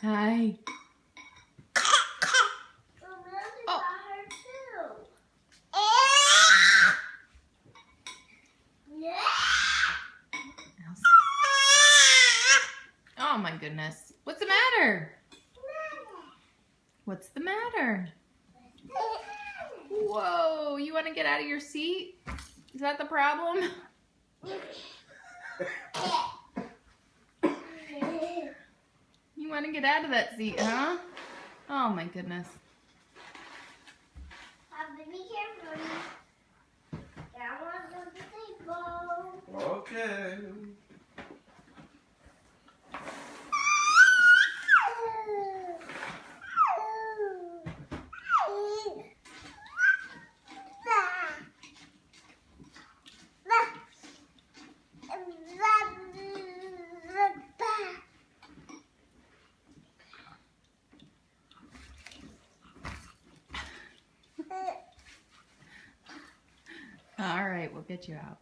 Hi. Oh. Oh my goodness. What's the matter? What's the matter? Whoa, you want to get out of your seat? Is that the problem? You want to get out of that seat, huh? Oh my goodness. Be careful. That one's on the table. Okay. All right, we'll get you out.